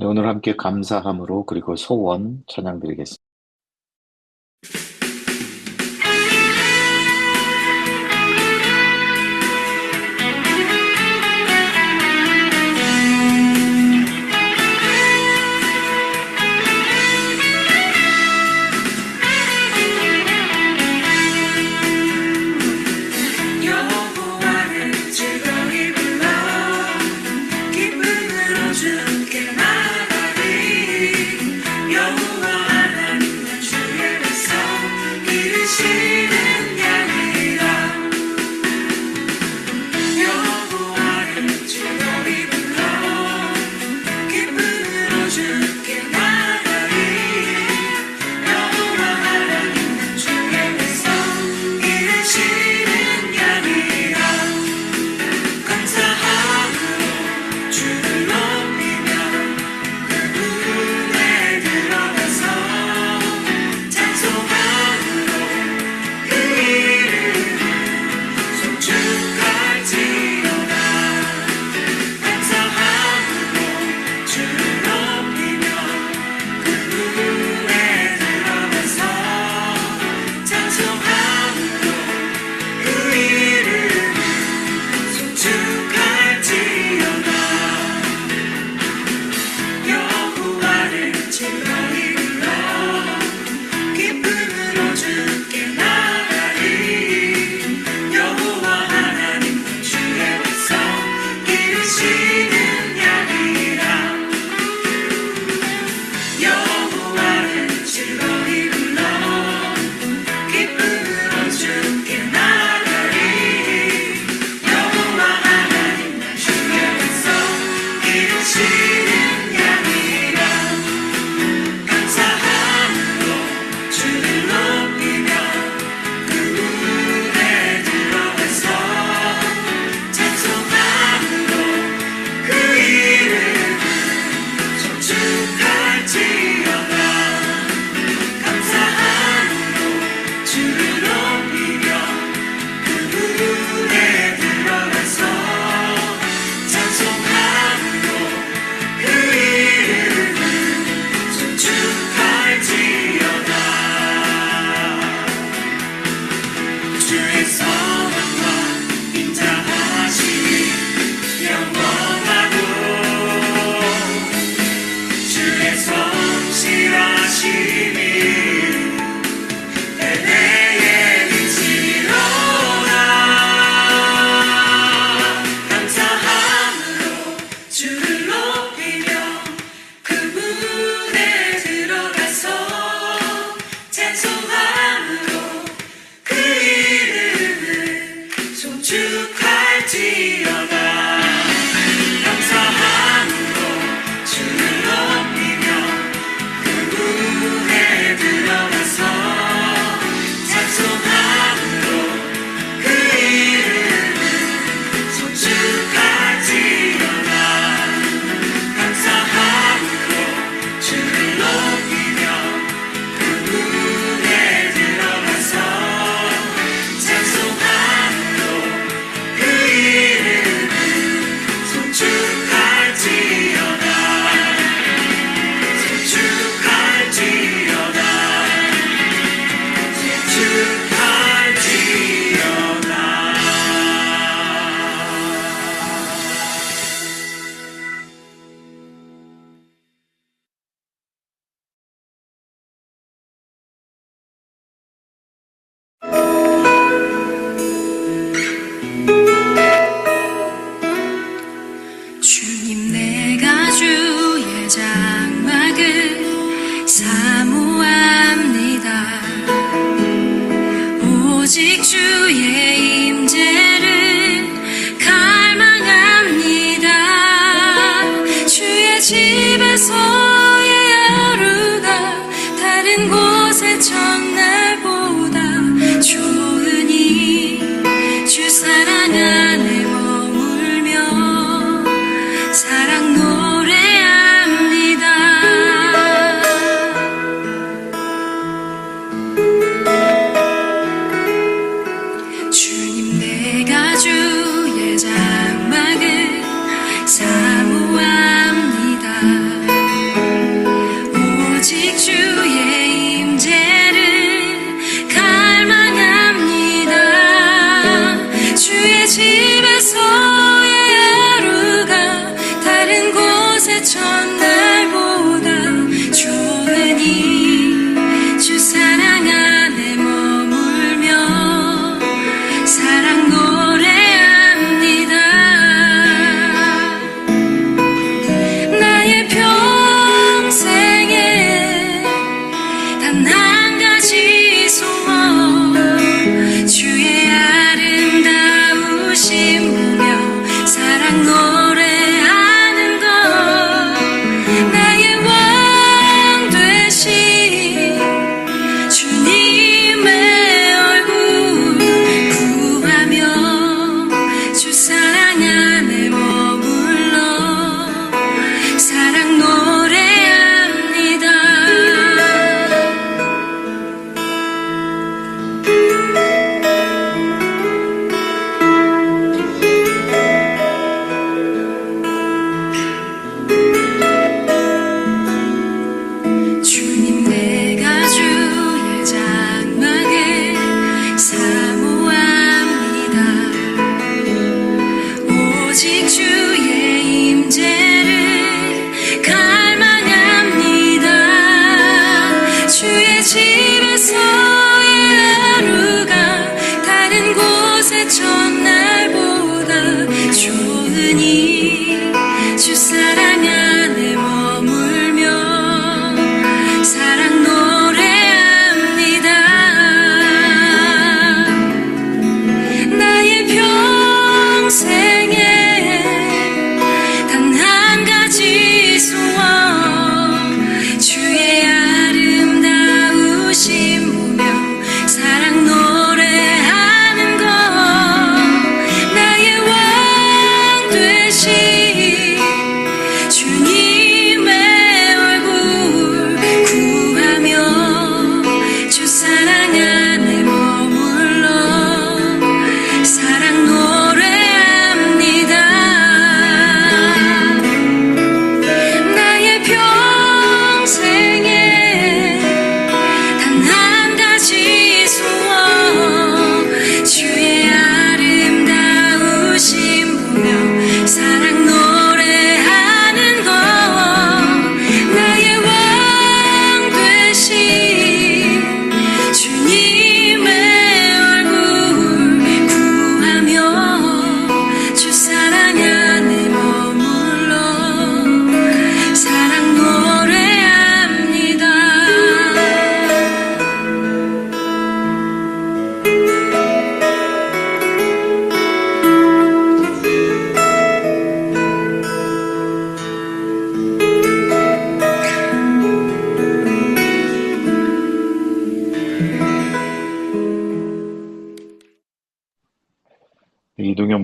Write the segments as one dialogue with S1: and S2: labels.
S1: 네, 오늘 함께 감사함으로 그리고 소원 찬양 드리겠습니다.
S2: 여호와를 즐거이 불러 기쁨으로 주께 나가리. 여호와 하나님은 주의 백성 기르시는 양이라. 여호와를 즐거이 불러 기쁨으로 주께 나가리. 여호와 하나님은 주의 백성 기르시는 양이라. 감사함으로 주를 높이며 그분에 들어가서 찬송함으로 그 이름을 송축할지어다. 감사함으로 주를 높이며 그분에 들어가서 찬송함으로 그 이름을 송축할지어다. 여호와를 즐거이 불러 기쁨으로 주께 나가리. 여호와 하나님은 주의 백성 기르시는 양이라. 여호와를 즐거이 불러 기쁨으로 주께 나가리. 여호와 하나님은 주의 백성 기르시는 양이라. 감사함으로 주를 높이며 그분에 들어가서 찬송함으로 그 이름을 송축할지어다. 감사함으로 주를 높이며 그분에 들어가서 찬송함으로 그 이름을 송축할지어다. 주의 선함과 인자하심이 영원하고 주의 성실하심이 대대에 이치로다. 감사함으로 주를 높이며 그분에 들어가서 찬송함으로 그 이름을 송축할지어다. 감사함으로 주를 높이며 그분에 들어가서 찬송함으로 그 이름을 송축할지어다. 감사함으로 주를 높이며 그분에 들어가서 찬송함으로 그 이름을 송축할지어다. 송축할지어다. 송축할지어다. 주님, 내가 주의 장막을 사모합니다. 오직 주의 임재를 갈망합니다. 주의 집에서의 하루가 다른 곳의 첫날보다 좋으니 주 사랑 안에 머물며 사랑 노래합니다. 주님, 내가 주의 장막을 사모합니다.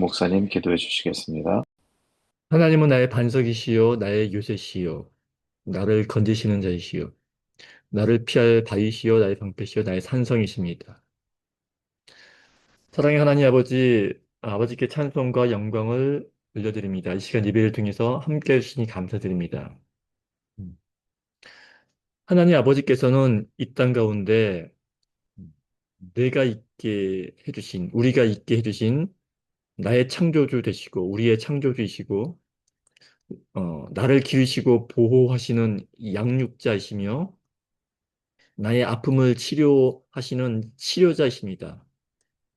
S1: 목사님 기도해 주시겠습니다.
S3: 하나님은 나의 반석이시요 나의 요새시요 나를 건지시는 자이시요 나를 피할 바위시요 나의 방패시요 나의 산성이십니다. 사랑의 하나님 아버지, 아버지께 찬송과 영광을 올려드립니다. 이 시간 예배를 통해서 함께 해주시니 감사드립니다. 음. 하나님 아버지께서는 이 땅 가운데 내가 있게 해주신, 우리가 있게 해주신 나의 창조주 되시고, 우리의 창조주이시고, 나를 기르시고 보호하시는 양육자이시며, 나의 아픔을 치료하시는 치료자이십니다.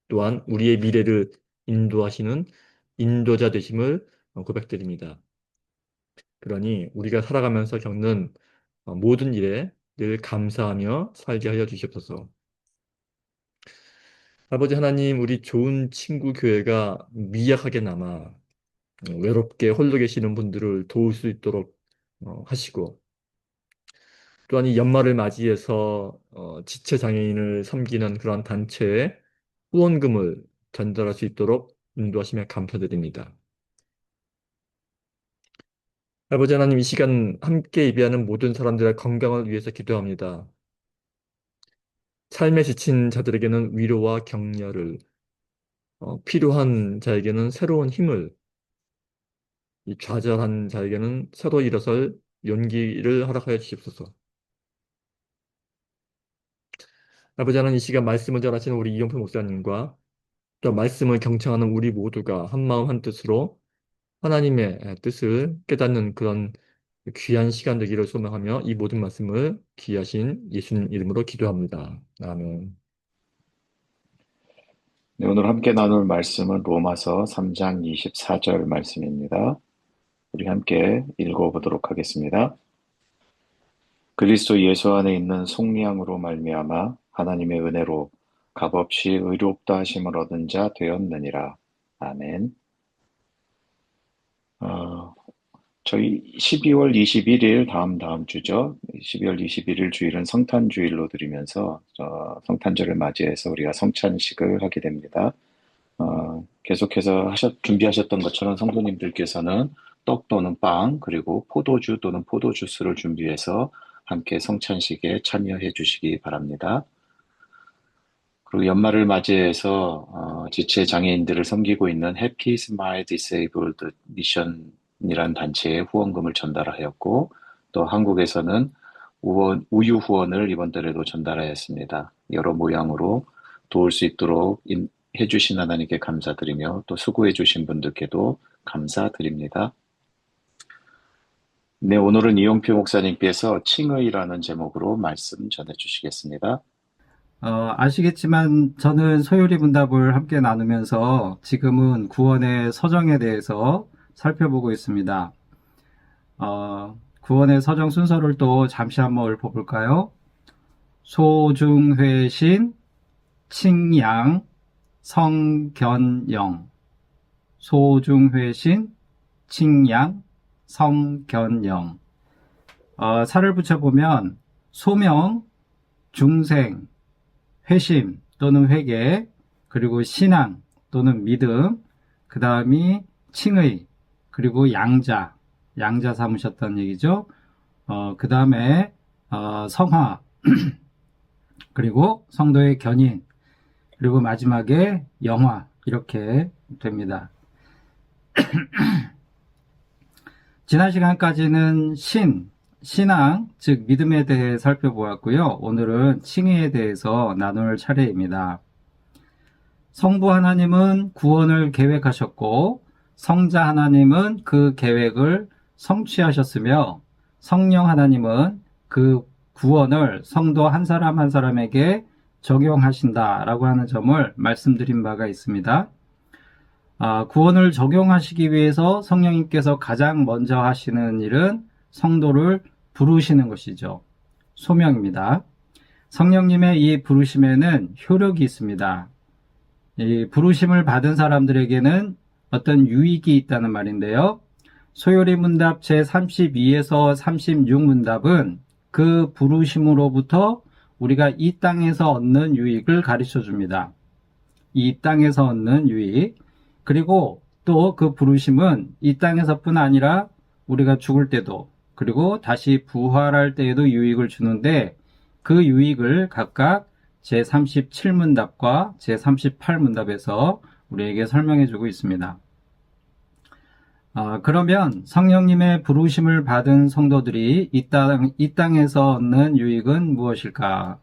S3: 또한 우리의 미래를 인도하시는 인도자 되심을 고백드립니다. 그러니 우리가 살아가면서 겪는 모든 일에 늘 감사하며 살게 하여 주시옵소서. 아버지 하나님, 우리 좋은 친구 교회가 미약하게 남아 외롭게 홀로 계시는 분들을 도울 수 있도록 하시고, 또한 이 연말을 맞이해서 지체장애인을 섬기는 그런 단체에 후원금을 전달할 수 있도록 인도하시며 감사드립니다. 아버지 하나님, 이 시간 함께 예배하는 모든 사람들의 건강을 위해서 기도합니다. 삶에 지친 자들에게는 위로와 격려를, 필요한 자에게는 새로운 힘을, 이 좌절한 자에게는 새로 일어설 용기를 허락하여 주시옵소서. 아버지 하나님, 이 시간 말씀을 전하시는 우리 이용표 목사님과 또 말씀을 경청하는 우리 모두가 한마음 한뜻으로 하나님의 뜻을 깨닫는 그런 귀한 시간 되기를 소망하며 이 모든 말씀을 귀하신 예수님 이름으로 기도합니다. 아멘.
S1: 네, 오늘 함께 나눌 말씀은 로마서 3장 24절 말씀입니다. 우리 함께 읽어보도록 하겠습니다. 그리스도 예수 안에 있는 속량으로 말미암아 하나님의 은혜로 값없이 의롭다 하심을 얻은 자 되었느니라. 아멘. 저희 12월 21일 다음 주죠. 12월 21일 주일은 성탄주일로 드리면서 성탄절을 맞이해서 우리가 성찬식을 하게 됩니다. 계속해서 준비하셨던 것처럼 성도님들께서는 떡 또는 빵 그리고 포도주 또는 포도주스를 준비해서 함께 성찬식에 참여해 주시기 바랍니다. 그리고 연말을 맞이해서 지체 장애인들을 섬기고 있는 해피 스마일 디세이블드 미션이라는 단체에 후원금을 전달하였고 또 한국에서는 우유 후원을 이번 달에도 전달하였습니다. 여러 모양으로 도울 수 있도록 해주신 하나님께 감사드리며 또 수고해주신 분들께도 감사드립니다. 네, 오늘은 이용표 목사님께서 칭의라는 제목으로 말씀 전해주시겠습니다.
S4: 아시겠지만 저는 소요리 문답을 함께 나누면서 지금은 구원의 서정에 대해서 살펴보고 있습니다. 구원의 서정 순서를 또 잠시 한번 읊어볼까요? 소중회신, 칭양, 성견영. 소중회신, 칭양, 성견영. 살을 붙여보면 소명, 중생, 회심 또는 회개, 그리고 신앙 또는 믿음, 그 다음이 칭의, 그리고 양자 삼으셨다는 얘기죠. 그 다음에 성화, 그리고 성도의 견인, 그리고 마지막에 영화, 이렇게 됩니다. 지난 시간까지는 신앙, 즉 믿음에 대해 살펴보았고요. 오늘은 칭의에 대해서 나눌 차례입니다. 성부 하나님은 구원을 계획하셨고 성자 하나님은 그 계획을 성취하셨으며 성령 하나님은 그 구원을 성도 한 사람 한 사람에게 적용하신다라고 하는 점을 말씀드린 바가 있습니다. 구원을 적용하시기 위해서 성령님께서 가장 먼저 하시는 일은 성도를 부르시는 것이죠. 소명입니다. 성령님의 이 부르심에는 효력이 있습니다. 이 부르심을 받은 사람들에게는 어떤 유익이 있다는 말인데요. 소요리 문답 제32에서 36문답은 그 부르심으로부터 우리가 이 땅에서 얻는 유익을 가르쳐 줍니다. 이 땅에서 얻는 유익, 그리고 또 그 부르심은 이 땅에서뿐 아니라 우리가 죽을 때도 그리고 다시 부활할 때에도 유익을 주는데 그 유익을 각각 제37문답과 제38문답에서 우리에게 설명해 주고 있습니다. 그러면 성령님의 부르심을 받은 성도들이 이 땅에서 얻는 유익은 무엇일까?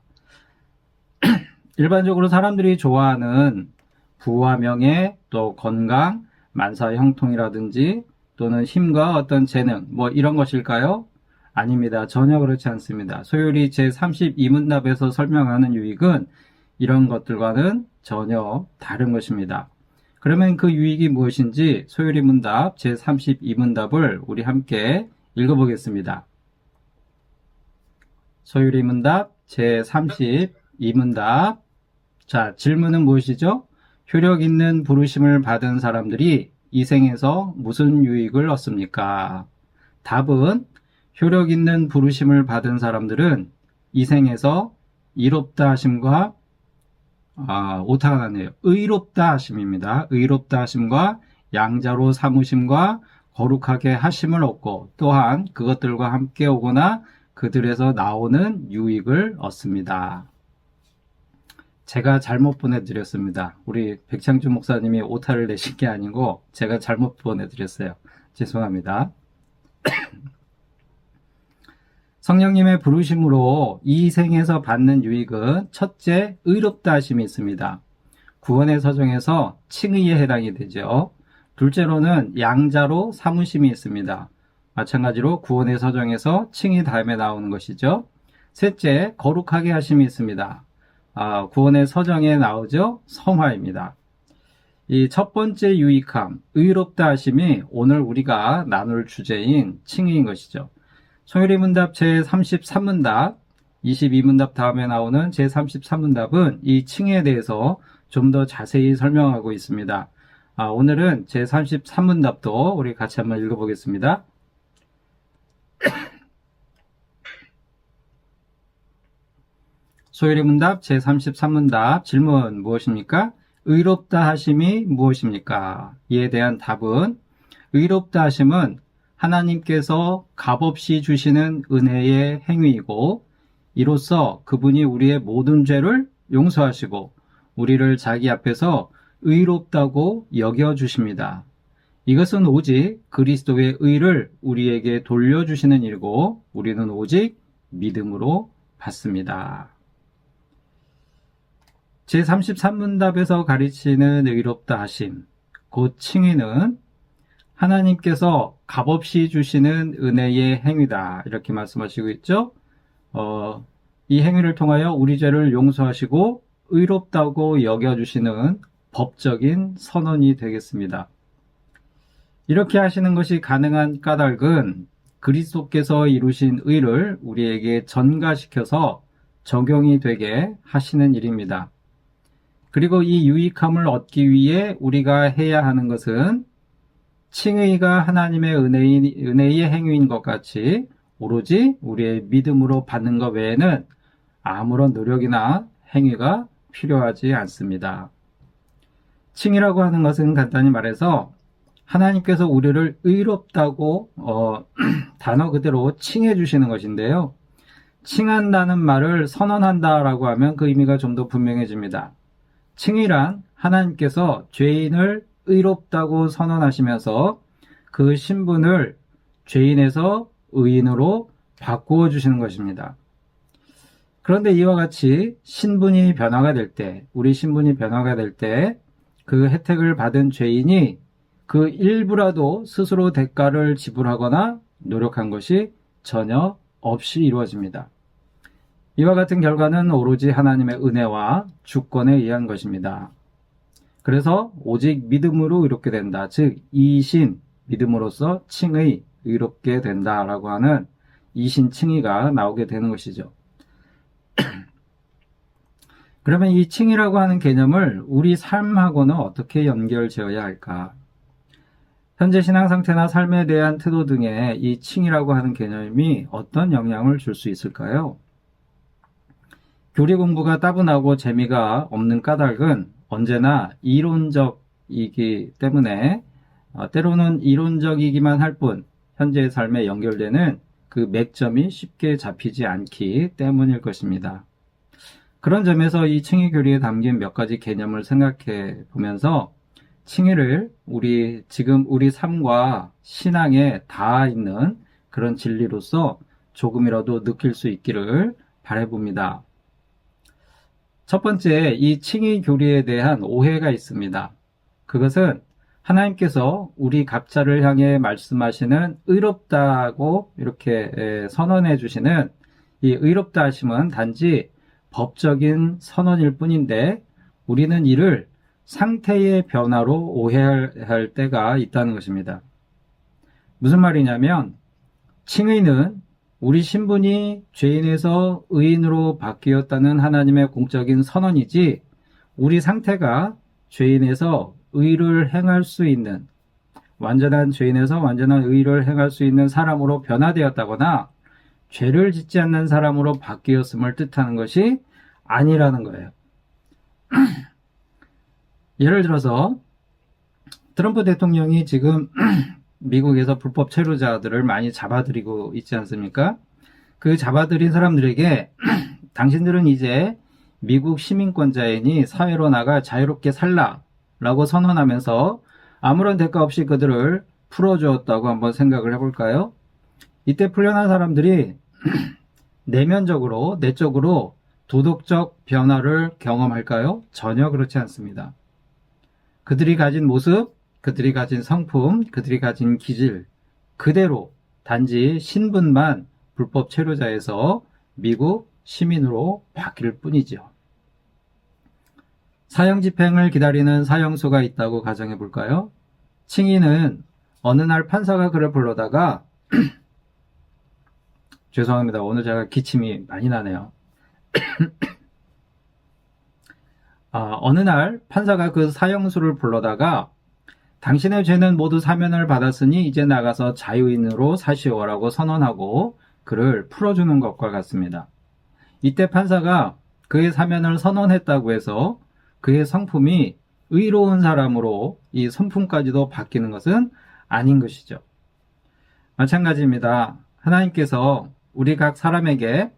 S4: 일반적으로 사람들이 좋아하는 부와 명예, 또 건강, 만사 형통이라든지 또는 힘과 어떤 재능, 뭐 이런 것일까요? 아닙니다. 전혀 그렇지 않습니다. 소율이 제32문답에서 설명하는 유익은 이런 것들과는 전혀 다른 것입니다. 그러면 그 유익이 무엇인지 소율이 문답 제32문답을 우리 함께 읽어보겠습니다. 소율이 문답 제32문답. 자, 질문은 무엇이죠? 효력 있는 부르심을 받은 사람들이 이 생에서 무슨 유익을 얻습니까? 답은 효력 있는 부르심을 받은 사람들은 이 생에서 이롭다 하심과 오타가 났네요. 의롭다 하심입니다. 의롭다 하심과 양자로 삼으심과 거룩하게 하심을 얻고 또한 그것들과 함께 오거나 그들에서 나오는 유익을 얻습니다. 제가 잘못 보내드렸습니다. 우리 백창준 목사님이 오타를 내신 게 아니고 제가 잘못 보내드렸어요. 죄송합니다. 성령님의 부르심으로 이 생에서 받는 유익은 첫째, 의롭다 하심이 있습니다. 구원의 서정에서 칭의에 해당이 되죠. 둘째로는 양자로 삼으심이 있습니다. 마찬가지로 구원의 서정에서 칭의 다음에 나오는 것이죠. 셋째, 거룩하게 하심이 있습니다. 구원의 서정에 나오죠. 성화입니다. 이 첫 번째 유익함, 의롭다 하심이 오늘 우리가 나눌 주제인 칭의인 것이죠. 소율이 문답 제33문답, 22문답 다음에 나오는 제33문답은 이 칭의에 대해서 좀 더 자세히 설명하고 있습니다. 오늘은 제33문답도 우리 같이 한번 읽어보겠습니다. 소율이 문답 제33문답 질문 무엇입니까? 의롭다 하심이 무엇입니까? 이에 대한 답은 의롭다 하심은 하나님께서 값없이 주시는 은혜의 행위이고 이로써 그분이 우리의 모든 죄를 용서하시고 우리를 자기 앞에서 의롭다고 여겨주십니다. 이것은 오직 그리스도의 의를 우리에게 돌려주시는 일이고 우리는 오직 믿음으로 받습니다. 제33문답에서 가르치는 의롭다 하심, 곧 칭의는 하나님께서 값없이 주시는 은혜의 행위다. 이렇게 말씀하시고 있죠. 이 행위를 통하여 우리 죄를 용서하시고 의롭다고 여겨주시는 법적인 선언이 되겠습니다. 이렇게 하시는 것이 가능한 까닭은 그리스도께서 이루신 의를 우리에게 전가시켜서 적용이 되게 하시는 일입니다. 그리고 이 유익함을 얻기 위해 우리가 해야 하는 것은 칭의가 하나님의 은혜의 행위인 것 같이 오로지 우리의 믿음으로 받는 것 외에는 아무런 노력이나 행위가 필요하지 않습니다. 칭의라고 하는 것은 간단히 말해서 하나님께서 우리를 의롭다고 단어 그대로 칭해 주시는 것인데요. 칭한다는 말을 선언한다라고 하면 그 의미가 좀 더 분명해집니다. 칭의란 하나님께서 죄인을 의롭다고 선언하시면서 그 신분을 죄인에서 의인으로 바꾸어 주시는 것입니다. 그런데 이와 같이 신분이 변화가 될 때, 우리 신분이 변화가 될 때 그 혜택을 받은 죄인이 그 일부라도 스스로 대가를 지불하거나 노력한 것이 전혀 없이 이루어집니다. 이와 같은 결과는 오로지 하나님의 은혜와 주권에 의한 것입니다. 그래서 오직 믿음으로 의롭게 된다. 즉 이신 믿음으로써 칭의 의롭게 된다라고 하는 이신 칭의가 나오게 되는 것이죠. 그러면 이 칭의라고 하는 개념을 우리 삶하고는 어떻게 연결 지어야 할까? 현재 신앙 상태나 삶에 대한 태도 등에 이 칭의라고 하는 개념이 어떤 영향을 줄 수 있을까요? 교리 공부가 따분하고 재미가 없는 까닭은 언제나 이론적이기 때문에 때로는 이론적이기만 할 뿐 현재의 삶에 연결되는 그 맥점이 쉽게 잡히지 않기 때문일 것입니다. 그런 점에서 이 칭의 교리에 담긴 몇 가지 개념을 생각해 보면서 칭의를 지금 우리 삶과 신앙에 닿아 있는 그런 진리로서 조금이라도 느낄 수 있기를 바라봅니다. 첫 번째, 이 칭의 교리에 대한 오해가 있습니다. 그것은 하나님께서 우리 각자를 향해 말씀하시는 의롭다고 이렇게 선언해 주시는 이 의롭다 하심은 단지 법적인 선언일 뿐인데 우리는 이를 상태의 변화로 오해할 때가 있다는 것입니다. 무슨 말이냐면 칭의는 우리 신분이 죄인에서 의인으로 바뀌었다는 하나님의 공적인 선언이지 우리 상태가 죄인에서 의를 행할 수 있는 완전한 죄인에서 완전한 의를 행할 수 있는 사람으로 변화되었다거나 죄를 짓지 않는 사람으로 바뀌었음을 뜻하는 것이 아니라는 거예요. 예를 들어서 트럼프 대통령이 지금 미국에서 불법 체류자들을 많이 잡아들이고 있지 않습니까? 그 잡아들인 사람들에게 당신들은 이제 미국 시민권자이니 사회로 나가 자유롭게 살라 라고 선언하면서 아무런 대가 없이 그들을 풀어주었다고 한번 생각을 해볼까요? 이때 풀려난 사람들이 내적으로 도덕적 변화를 경험할까요? 전혀 그렇지 않습니다. 그들이 가진 모습, 그들이 가진 성품, 그들이 가진 기질 그대로 단지 신분만 불법 체류자에서 미국 시민으로 바뀔 뿐이죠. 사형 집행을 기다리는 사형수가 있다고 가정해 볼까요? 칭의는 어느 날 판사가 그를 불러다가 죄송합니다. 오늘 제가 기침이 많이 나네요. 어느 날 판사가 그 사형수를 불러다가 당신의 죄는 모두 사면을 받았으니 이제 나가서 자유인으로 사시오라고 선언하고 그를 풀어주는 것과 같습니다. 이때 판사가 그의 사면을 선언했다고 해서 그의 성품이 의로운 사람으로 이 성품까지도 바뀌는 것은 아닌 것이죠. 마찬가지입니다. 하나님께서 우리 각 사람에게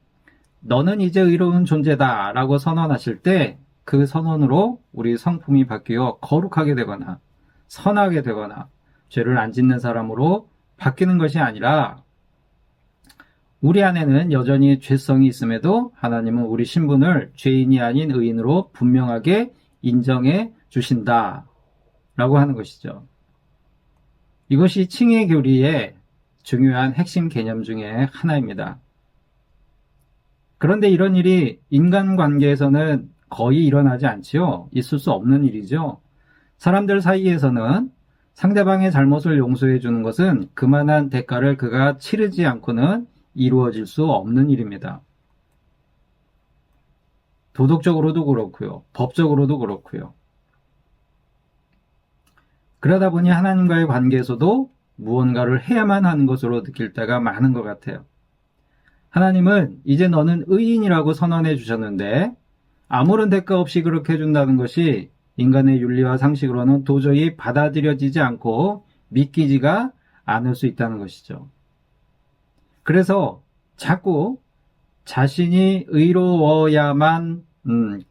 S4: 너는 이제 의로운 존재다 라고 선언하실 때 그 선언으로 우리 성품이 바뀌어 거룩하게 되거나 선하게 되거나 죄를 안 짓는 사람으로 바뀌는 것이 아니라 우리 안에는 여전히 죄성이 있음에도 하나님은 우리 신분을 죄인이 아닌 의인으로 분명하게 인정해 주신다 라고 하는 것이죠. 이것이 칭의 교리의 중요한 핵심 개념 중에 하나입니다. 그런데 이런 일이 인간관계에서는 거의 일어나지 않지요. 있을 수 없는 일이죠. 사람들 사이에서는 상대방의 잘못을 용서해 주는 것은 그만한 대가를 그가 치르지 않고는 이루어질 수 없는 일입니다. 도덕적으로도 그렇고요. 법적으로도 그렇고요. 그러다 보니 하나님과의 관계에서도 무언가를 해야만 하는 것으로 느낄 때가 많은 것 같아요. 하나님은 이제 너는 의인이라고 선언해 주셨는데 아무런 대가 없이 그렇게 해준다는 것이 인간의 윤리와 상식으로는 도저히 받아들여지지 않고 믿기지가 않을 수 있다는 것이죠. 그래서 자꾸 자신이 의로워야만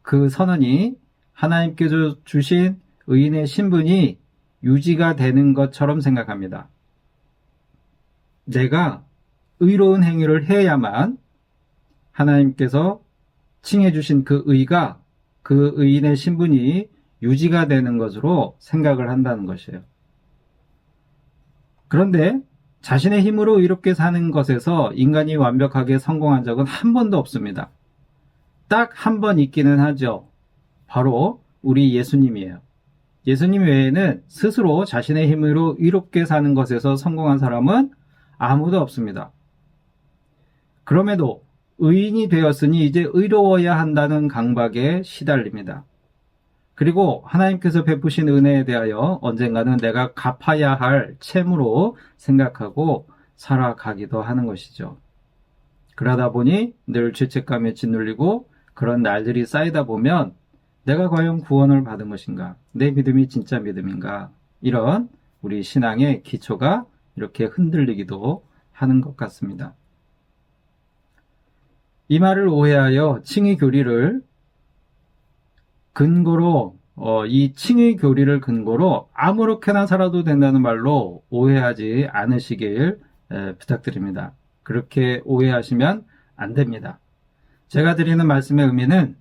S4: 그 선언이 하나님께서 주신 의인의 신분이 유지가 되는 것처럼 생각합니다. 내가 의로운 행위를 해야만 하나님께서 칭해 주신 그 의가 그 의인의 신분이 유지가 되는 것으로 생각을 한다는 것이에요. 그런데 자신의 힘으로 의롭게 사는 것에서 인간이 완벽하게 성공한 적은 한 번도 없습니다. 딱 한 번 있기는 하죠. 바로 우리 예수님이에요. 예수님 외에는 스스로 자신의 힘으로 의롭게 사는 것에서 성공한 사람은 아무도 없습니다. 그럼에도 의인이 되었으니 이제 의로워야 한다는 강박에 시달립니다. 그리고 하나님께서 베푸신 은혜에 대하여 언젠가는 내가 갚아야 할 채무로 생각하고 살아가기도 하는 것이죠. 그러다 보니 늘 죄책감에 짓눌리고 그런 날들이 쌓이다 보면 내가 과연 구원을 받은 것인가? 내 믿음이 진짜 믿음인가? 이런 우리 신앙의 기초가 이렇게 흔들리기도 하는 것 같습니다. 이 말을 오해하여 칭의 교리를 근거로 이 칭의 교리를 근거로 아무렇게나 살아도 된다는 말로 오해하지 않으시길 부탁드립니다. 그렇게 오해하시면 안 됩니다. 제가 드리는 말씀의 의미는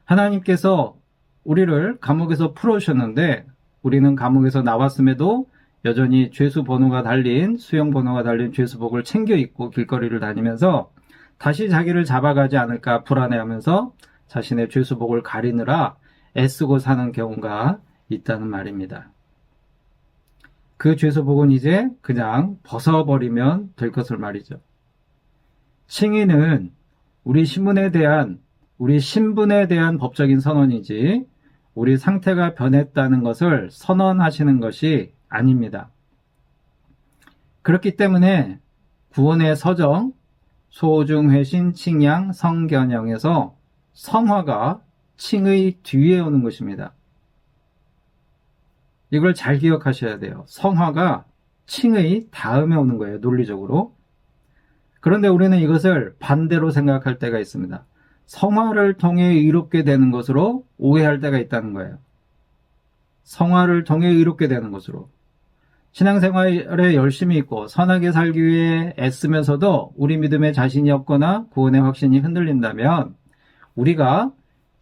S4: 하나님께서 우리를 감옥에서 풀어주셨는데 우리는 감옥에서 나왔음에도 여전히 죄수 번호가 달린 수형 번호가 달린 죄수복을 챙겨 입고 길거리를 다니면서 다시 자기를 잡아가지 않을까 불안해하면서 자신의 죄수복을 가리느라 애쓰고 사는 경우가 있다는 말입니다. 그 죄수복은 이제 그냥 벗어버리면 될 것을 말이죠. 칭의는 우리 신분에 대한 법적인 선언이지 우리 상태가 변했다는 것을 선언하시는 것이 아닙니다. 그렇기 때문에 구원의 서정, 소중회신, 칭양, 성견형에서 성화가 칭의 뒤에 오는 것입니다. 이걸 잘 기억하셔야 돼요. 성화가 칭의 다음에 오는 거예요, 논리적으로. 그런데 우리는 이것을 반대로 생각할 때가 있습니다. 성화를 통해 의롭게 되는 것으로 오해할 때가 있다는 거예요. 성화를 통해 의롭게 되는 것으로. 신앙생활에 열심히 있고 선하게 살기 위해 애쓰면서도 우리 믿음에 자신이 없거나 구원의 확신이 흔들린다면 우리가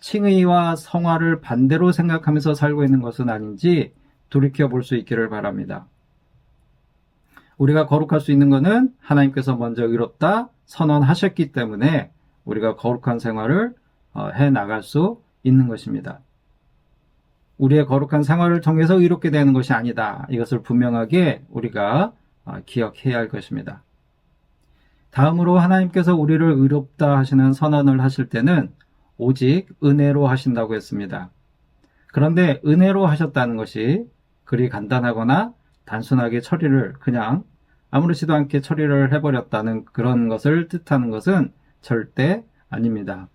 S4: 칭의와 성화를 반대로 생각하면서 살고 있는 것은 아닌지 돌이켜 볼 수 있기를 바랍니다. 우리가 거룩할 수 있는 것은 하나님께서 먼저 의롭다 선언하셨기 때문에 우리가 거룩한 생활을 해나갈 수 있는 것입니다. 우리의 거룩한 생활을 통해서 의롭게 되는 것이 아니다. 이것을 분명하게 우리가 기억해야 할 것입니다. 다음으로 하나님께서 우리를 의롭다 하시는 선언을 하실 때는 오직 은혜로 하신다고 했습니다. 그런데 은혜로 하셨다는 것이 그리 간단하거나 단순하게 처리를 그냥 아무렇지도 않게 처리를 해버렸다는 그런 것을 뜻하는 것은 절대 아닙니다.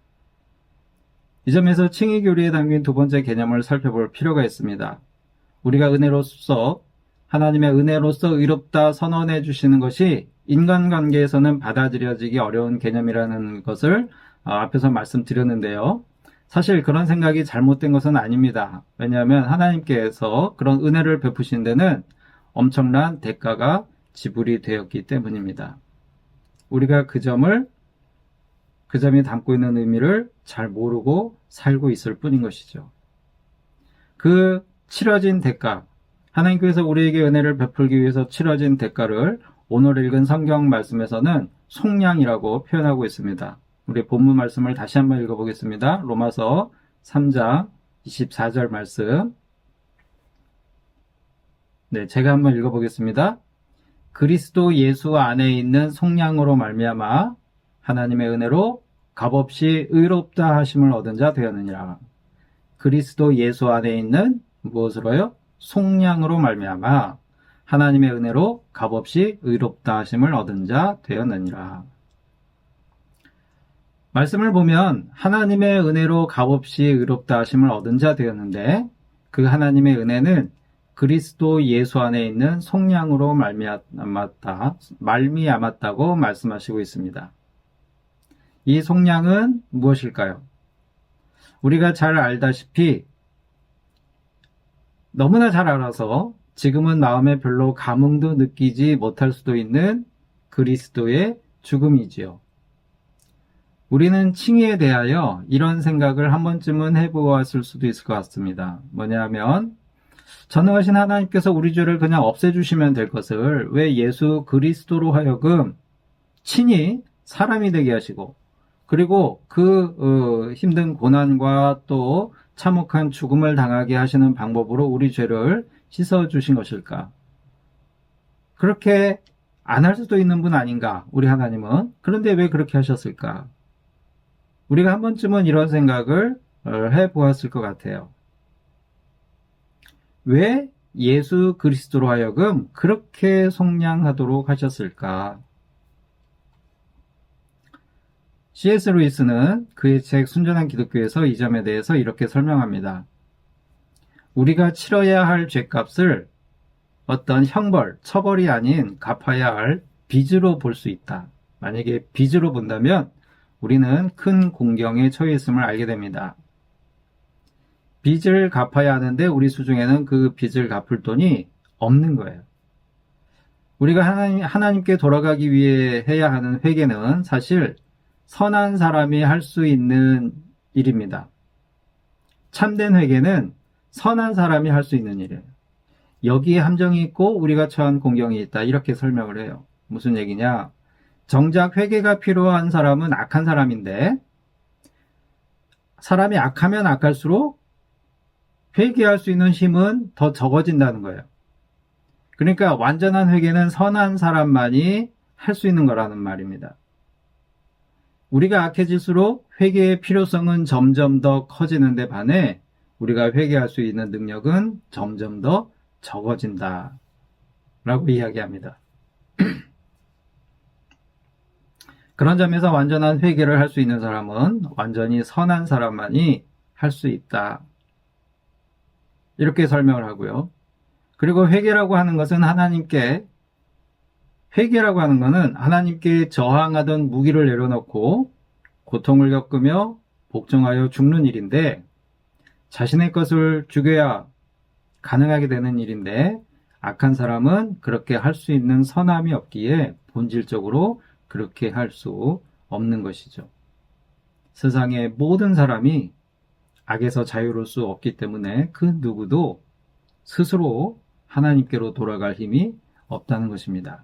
S4: 이 점에서 칭의 교리에 담긴 두 번째 개념을 살펴볼 필요가 있습니다. 우리가 은혜로서 하나님의 은혜로서 의롭다 선언해 주시는 것이 인간관계에서는 받아들여지기 어려운 개념이라는 것을 앞에서 말씀드렸는데요. 사실 그런 생각이 잘못된 것은 아닙니다. 왜냐하면 하나님께서 그런 은혜를 베푸신 데는 엄청난 대가가 지불이 되었기 때문입니다. 우리가 그 점이 담고 있는 의미를 잘 모르고 살고 있을 뿐인 것이죠. 그 치러진 대가, 하나님께서 우리에게 은혜를 베풀기 위해서 치러진 대가를 오늘 읽은 성경 말씀에서는 속량이라고 표현하고 있습니다. 우리 본문 말씀을 다시 한번 읽어보겠습니다. 로마서 3장 24절 말씀. 네, 제가 한번 읽어보겠습니다. 그리스도 예수 안에 있는 속량으로 말미암아 하나님의 은혜로 값없이 의롭다 하심을 얻은 자 되었느니라. 그리스도 예수 안에 있는 무엇으로요? 속량으로 말미암아 하나님의 은혜로 값없이 의롭다 하심을 얻은 자 되었느니라. 말씀을 보면 하나님의 은혜로 값없이 의롭다 하심을 얻은 자 되었는데 그 하나님의 은혜는 그리스도 예수 안에 있는 속량으로 말미암았다고 말씀하시고 있습니다. 이 속량은 무엇일까요? 우리가 잘 알다시피 너무나 잘 알아서 지금은 마음에 별로 감흥도 느끼지 못할 수도 있는 그리스도의 죽음이지요. 우리는 칭의에 대하여 이런 생각을 한 번쯤은 해보았을 수도 있을 것 같습니다. 뭐냐면 전능하신 하나님께서 우리 죄를 그냥 없애주시면 될 것을 왜 예수 그리스도로 하여금 친히 사람이 되게 하시고 그리고 그 힘든 고난과 또 참혹한 죽음을 당하게 하시는 방법으로 우리 죄를 씻어주신 것일까? 그렇게 안 할 수도 있는 분 아닌가? 우리 하나님은. 그런데 왜 그렇게 하셨을까? 우리가 한 번쯤은 이런 생각을 해보았을 것 같아요. 왜 예수 그리스도로 하여금 그렇게 속량하도록 하셨을까? C.S. 루이스는 그의 책 순전한 기독교에서 이 점에 대해서 이렇게 설명합니다. 우리가 치러야 할 죄값을 어떤 형벌, 처벌이 아닌 갚아야 할 빚으로 볼 수 있다. 만약에 빚으로 본다면 우리는 큰 공경에 처해 있음을 알게 됩니다. 빚을 갚아야 하는데 우리 수중에는 그 빚을 갚을 돈이 없는 거예요. 우리가 하나님께 돌아가기 위해 해야 하는 회개는 사실 선한 사람이 할 수 있는 일입니다. 참된 회개는 선한 사람이 할 수 있는 일이에요. 여기에 함정이 있고 우리가 처한 공경이 있다. 이렇게 설명을 해요. 무슨 얘기냐? 정작 회개가 필요한 사람은 악한 사람인데 사람이 악하면 악할수록 회개할 수 있는 힘은 더 적어진다는 거예요. 그러니까 완전한 회개는 선한 사람만이 할 수 있는 거라는 말입니다. 우리가 악해질수록 회개의 필요성은 점점 더 커지는데 반해 우리가 회개할 수 있는 능력은 점점 더 적어진다 라고 이야기합니다. 그런 점에서 완전한 회개를 할 수 있는 사람은 완전히 선한 사람만이 할 수 있다. 이렇게 설명을 하고요. 그리고 회개라고 하는 것은 회개라고 하는 것은 하나님께 저항하던 무기를 내려놓고 고통을 겪으며 복종하여 죽는 일인데 자신의 것을 죽여야 가능하게 되는 일인데 악한 사람은 그렇게 할 수 있는 선함이 없기에 본질적으로 그렇게 할 수 없는 것이죠. 세상의 모든 사람이 악에서 자유로울 수 없기 때문에 그 누구도 스스로 하나님께로 돌아갈 힘이 없다는 것입니다.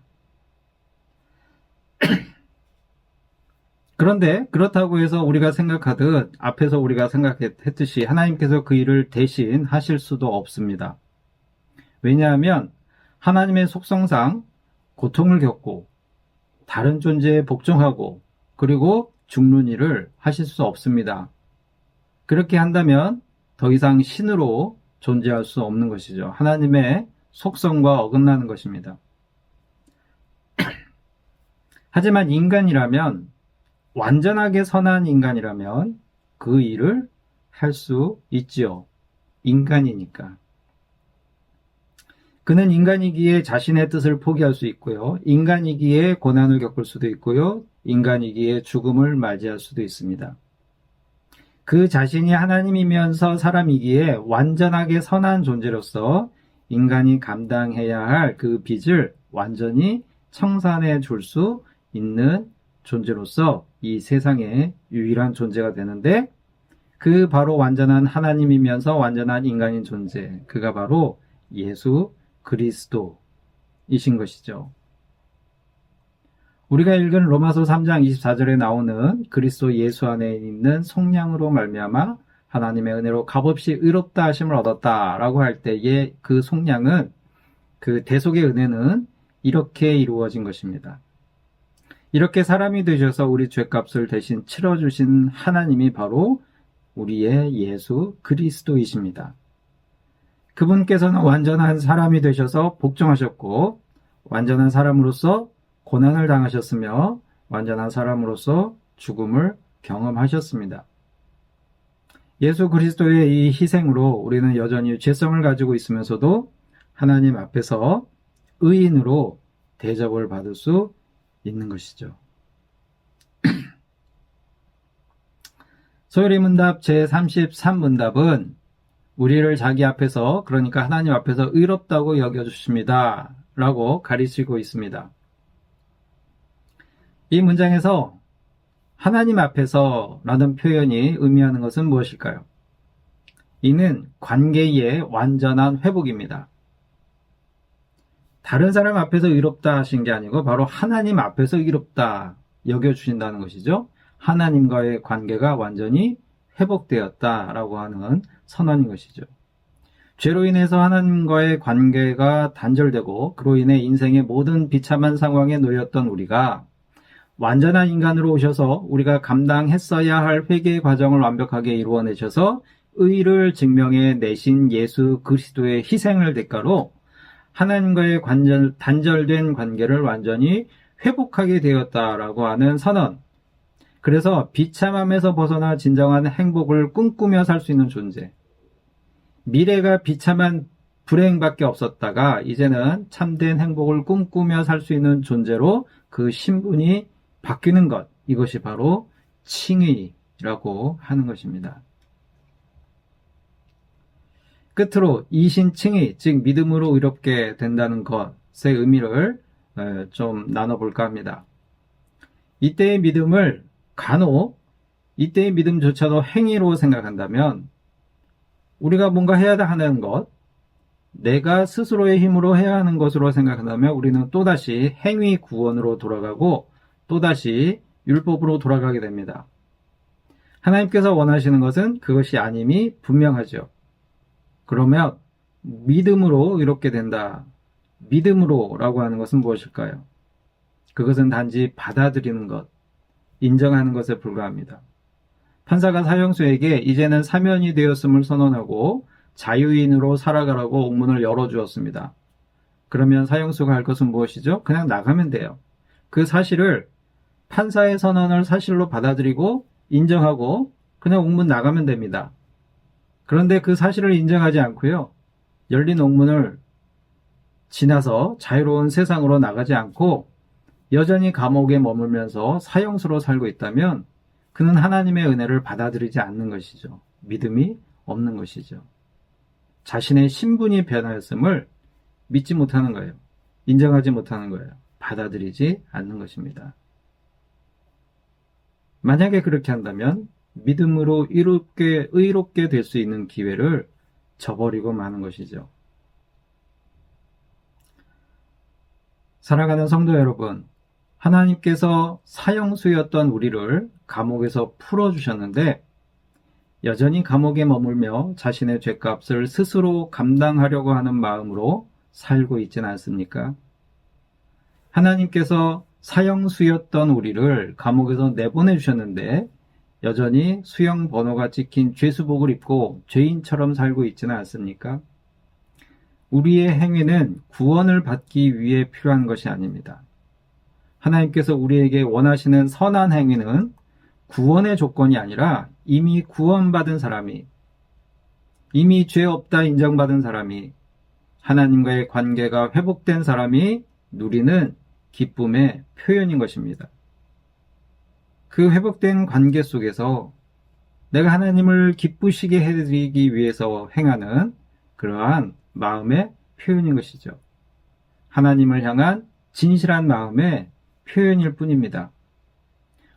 S4: 그런데 그렇다고 해서 우리가 생각하듯 앞에서 우리가 생각했듯이 하나님께서 그 일을 대신 하실 수도 없습니다. 왜냐하면 하나님의 속성상 고통을 겪고 다른 존재에 복종하고 그리고 죽는 일을 하실 수 없습니다. 그렇게 한다면 더 이상 신으로 존재할 수 없는 것이죠. 하나님의 속성과 어긋나는 것입니다. 하지만 인간이라면 완전하게 선한 인간이라면 그 일을 할 수 있지요. 인간이니까. 그는 인간이기에 자신의 뜻을 포기할 수 있고요. 인간이기에 고난을 겪을 수도 있고요. 인간이기에 죽음을 맞이할 수도 있습니다. 그 자신이 하나님이면서 사람이기에 완전하게 선한 존재로서 인간이 감당해야 할 그 빚을 완전히 청산해 줄 수 있는 존재로서 이 세상의 유일한 존재가 되는데 그 바로 완전한 하나님이면서 완전한 인간인 존재, 그가 바로 예수 그리스도이신 것이죠. 우리가 읽은 로마서 3장 24절에 나오는 그리스도 예수 안에 있는 속량으로 말미암아 하나님의 은혜로 값없이 의롭다 하심을 얻었다라고 할 때의 그 속량은, 그 대속의 은혜는 이렇게 이루어진 것입니다. 이렇게 사람이 되셔서 우리 죄값을 대신 치러주신 하나님이 바로 우리의 예수 그리스도이십니다. 그분께서는 완전한 사람이 되셔서 복종하셨고 완전한 사람으로서 고난을 당하셨으며 완전한 사람으로서 죽음을 경험하셨습니다. 예수 그리스도의 이 희생으로 우리는 여전히 죄성을 가지고 있으면서도 하나님 앞에서 의인으로 대접을 받을 수 있는 것이죠. 소요리 문답 제33문답은 우리를 자기 앞에서, 그러니까 하나님 앞에서 의롭다고 여겨주십니다 라고 가르치고 있습니다. 이 문장에서 하나님 앞에서 라는 표현이 의미하는 것은 무엇일까요? 이는 관계의 완전한 회복입니다. 다른 사람 앞에서 의롭다 하신 게 아니고 바로 하나님 앞에서 의롭다 여겨주신다는 것이죠. 하나님과의 관계가 완전히 회복되었다라고 하는 선언인 것이죠. 죄로 인해서 하나님과의 관계가 단절되고 그로 인해 인생의 모든 비참한 상황에 놓였던 우리가 완전한 인간으로 오셔서 우리가 감당했어야 할 회개의 과정을 완벽하게 이루어내셔서 의를 증명해 내신 예수 그리스도의 희생을 대가로 하나님과의 단절된 관계를 완전히 회복하게 되었다라고 하는 선언. 그래서 비참함에서 벗어나 진정한 행복을 꿈꾸며 살 수 있는 존재. 미래가 비참한 불행밖에 없었다가 이제는 참된 행복을 꿈꾸며 살 수 있는 존재로 그 신분이 바뀌는 것, 이것이 바로 칭의라고 하는 것입니다. 끝으로 이신칭의, 즉 믿음으로 의롭게 된다는 것의 의미를 좀 나눠볼까 합니다. 이때의 믿음을 간혹 이때의 믿음조차도 행위로 생각한다면 우리가 뭔가 해야 하는 것, 내가 스스로의 힘으로 해야 하는 것으로 생각한다면 우리는 또다시 행위 구원으로 돌아가고 또다시 율법으로 돌아가게 됩니다. 하나님께서 원하시는 것은 그것이 아님이 분명하죠. 그러면 믿음으로 의롭게 된다. 믿음으로라고 하는 것은 무엇일까요? 그것은 단지 받아들이는 것, 인정하는 것에 불과합니다. 판사가 사형수에게 이제는 사면이 되었음을 선언하고 자유인으로 살아가라고 옥문을 열어주었습니다. 그러면 사형수가 할 것은 무엇이죠? 그냥 나가면 돼요. 그 사실을 판사의 선언을 사실로 받아들이고 인정하고 그냥 옥문 나가면 됩니다. 그런데 그 사실을 인정하지 않고요. 열린 옥문을 지나서 자유로운 세상으로 나가지 않고 여전히 감옥에 머물면서 사형수로 살고 있다면 그는 하나님의 은혜를 받아들이지 않는 것이죠. 믿음이 없는 것이죠. 자신의 신분이 변하였음을 믿지 못하는 거예요. 인정하지 못하는 거예요. 받아들이지 않는 것입니다. 만약에 그렇게 한다면 믿음으로 의롭게 될 수 있는 기회를 저버리고 마는 것이죠. 사랑하는 성도 여러분, 하나님께서 사형수였던 우리를 감옥에서 풀어주셨는데 여전히 감옥에 머물며 자신의 죄값을 스스로 감당하려고 하는 마음으로 살고 있지는 않습니까? 하나님께서 사형수였던 우리를 감옥에서 내보내주셨는데 여전히 수형 번호가 찍힌 죄수복을 입고 죄인처럼 살고 있지는 않습니까? 우리의 행위는 구원을 받기 위해 필요한 것이 아닙니다. 하나님께서 우리에게 원하시는 선한 행위는 구원의 조건이 아니라 이미 구원받은 사람이, 이미 죄 없다 인정받은 사람이, 하나님과의 관계가 회복된 사람이 누리는 기쁨의 표현인 것입니다. 그 회복된 관계 속에서 내가 하나님을 기쁘시게 해드리기 위해서 행하는 그러한 마음의 표현인 것이죠. 하나님을 향한 진실한 마음의 표현일 뿐입니다.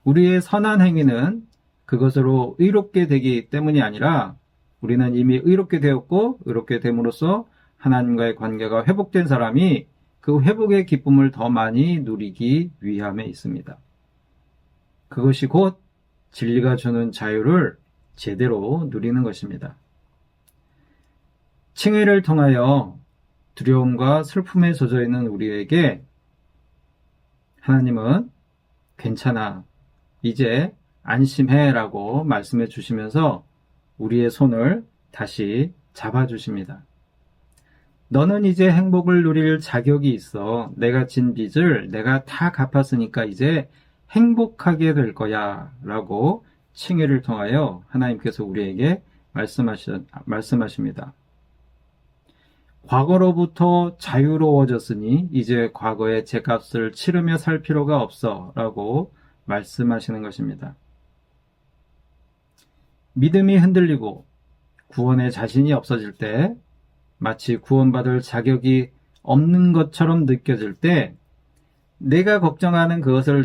S4: 우리의 선한 행위는 그것으로 의롭게 되기 때문이 아니라 우리는 이미 의롭게 되었고 의롭게 됨으로써 하나님과의 관계가 회복된 사람이 그 회복의 기쁨을 더 많이 누리기 위함에 있습니다. 그것이 곧 진리가 주는 자유를 제대로 누리는 것입니다. 칭의를 통하여 두려움과 슬픔에 젖어 있는 우리에게 하나님은 괜찮아, 이제 안심해 라고 말씀해 주시면서 우리의 손을 다시 잡아주십니다. 너는 이제 행복을 누릴 자격이 있어. 내가 진 빚을 내가 다 갚았으니까 이제 행복하게 될 거야 라고 칭의를 통하여 하나님께서 우리에게 말씀하십니다. 과거로부터 자유로워졌으니 이제 과거의 죄값을 치르며 살 필요가 없어 라고 말씀하시는 것입니다. 믿음이 흔들리고 구원의 자신이 없어질 때 마치 구원받을 자격이 없는 것처럼 느껴질 때 내가 걱정하는 그것을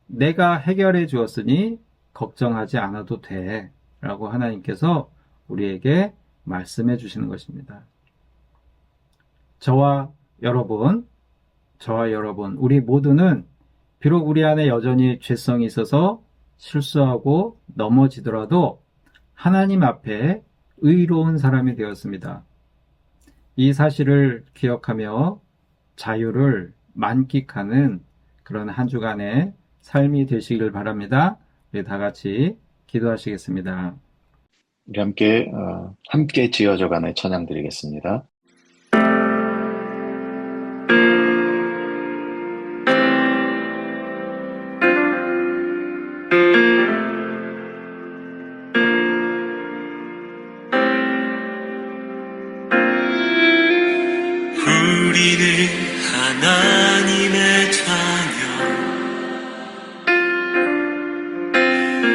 S4: 내가 해결해 주었으니 걱정하지 않아도 돼 라고 하나님께서 우리에게 말씀해 주시는 것입니다. 저와 여러분, 우리 모두는 비록 우리 안에 여전히 죄성이 있어서 실수하고 넘어지더라도 하나님 앞에 의로운 사람이 되었습니다. 이 사실을 기억하며 자유를 만끽하는 그런 한 주간의 삶이 되시길 바랍니다. 우리 다 같이 기도하시겠습니다.
S1: 우리 함께 지어져가는 찬양 드리겠습니다.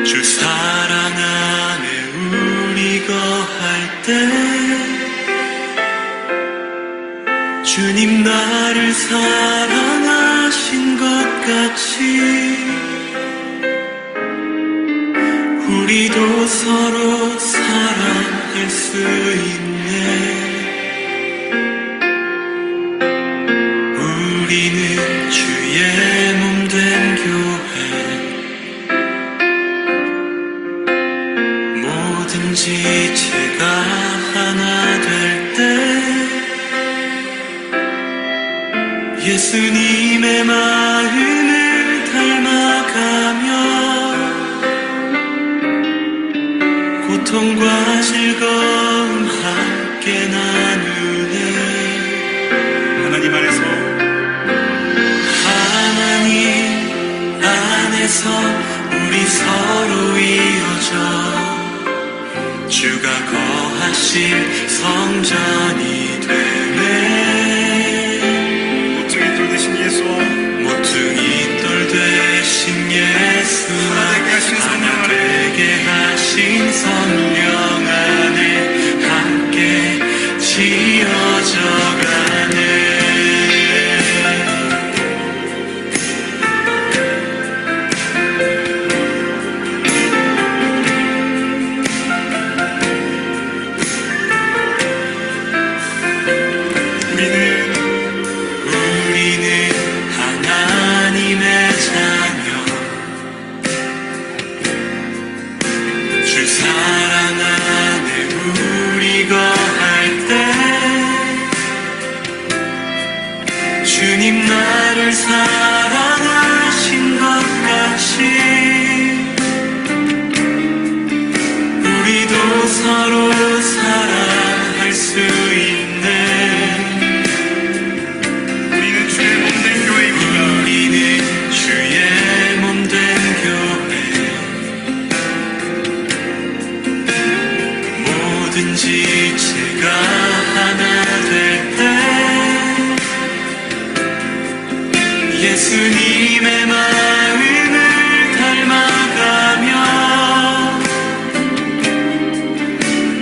S2: 주 사랑 안에 우리 거할 때 주님 나를 사랑하신 것 같이 우리도 서로 사랑할 수 있네. 우리는 주의 몸 된 교회 뭐든지 제가 하나 될 때 예수님의 마음을 닮아가며 고통과 즐거움 함께 나누네. 하나님 안에서 우리 서로 이어져 주가 거하실 성전이 되네. 모퉁이 돌 대신 예수와 하나 되게 하신 성령 안에 함께 지어져 가네. 주님 나를 사랑하신 것 같이 우리도 서로 사랑할 수 있네. 우리는 주의 몸 된 교회입니다. 우리는 주의 몸 된 교회 뭐든지 제가 하나 될 때 예수님의 마음을 닮아가며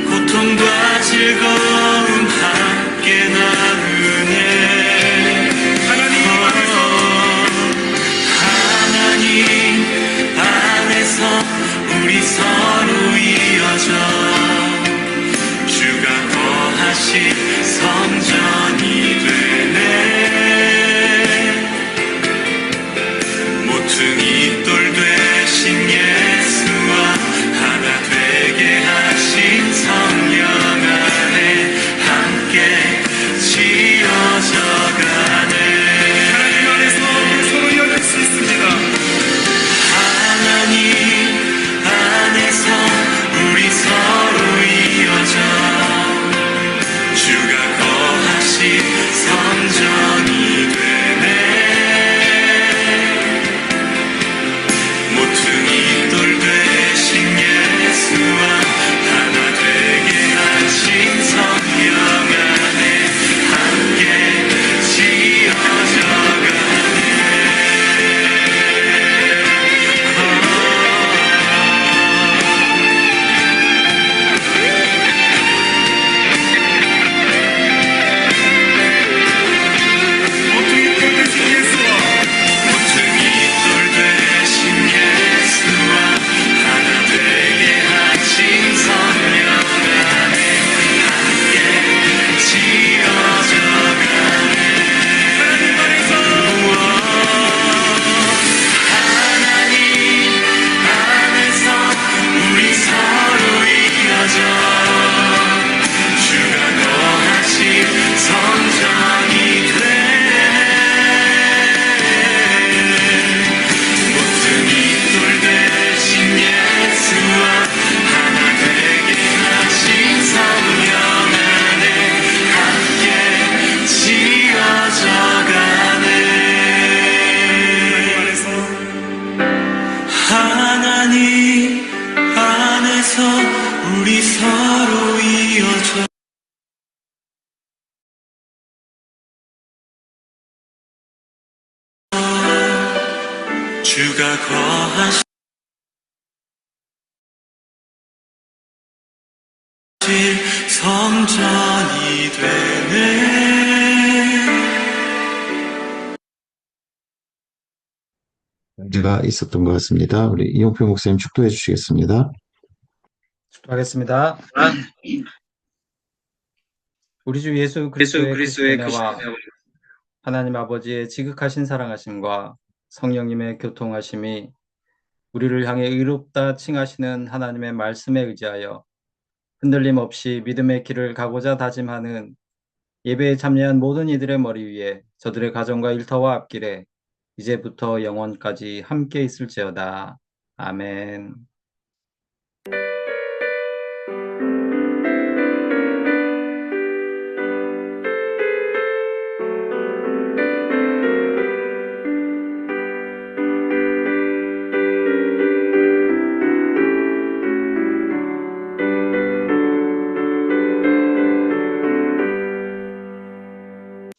S2: 고통과 즐거움 함께 나누네. 하나님 안에서 우리 서로 이어져 주가 거하신 성전이 되네. 모퉁이 돌 되신 예수와 하나 되게 하신 성령 안에 함께 지어져 가네. 하나님 안에서 서로 이어질 수 있습니다. 하나님 안에서 우리 서로 이어져 주가 거하신 성전이 되네. 모퉁이 돌 되신 예수와 하나 되게 하신 성령 안에 함께 지어져 가네. 모퉁이 돌 되신 예수와 하나 되게 하신 성령 안에 함께 지어져 가네. 하나님 안에서 우리 서로 이어져 주가 거하신 성전이 되네. 모퉁이 돌 되신 예수와 하나 되게 하신 성령 안에 함께 지어져 가네. 하나님 안에서 우리 서로 이어져 주가 거하신 성전이 되네.
S1: 문제가 있었던 것 같습니다. 우리 이용표 목사님 축도해 주시겠습니다.
S4: 축도하겠습니다. 우리 주 예수 그리스도의 크신 은혜와 하나님 아버지의 지극하신 사랑하심과 성령님의 교통하심이 우리를 향해 의롭다 칭하시는 하나님의 말씀에 의지하여 흔들림 없이 믿음의 길을 가고자 다짐하는 예배에 참여한 모든 이들의 머리 위에 저들의 가정과 일터와 앞길에 이제부터 영원까지 함께 있을지어다. 아멘.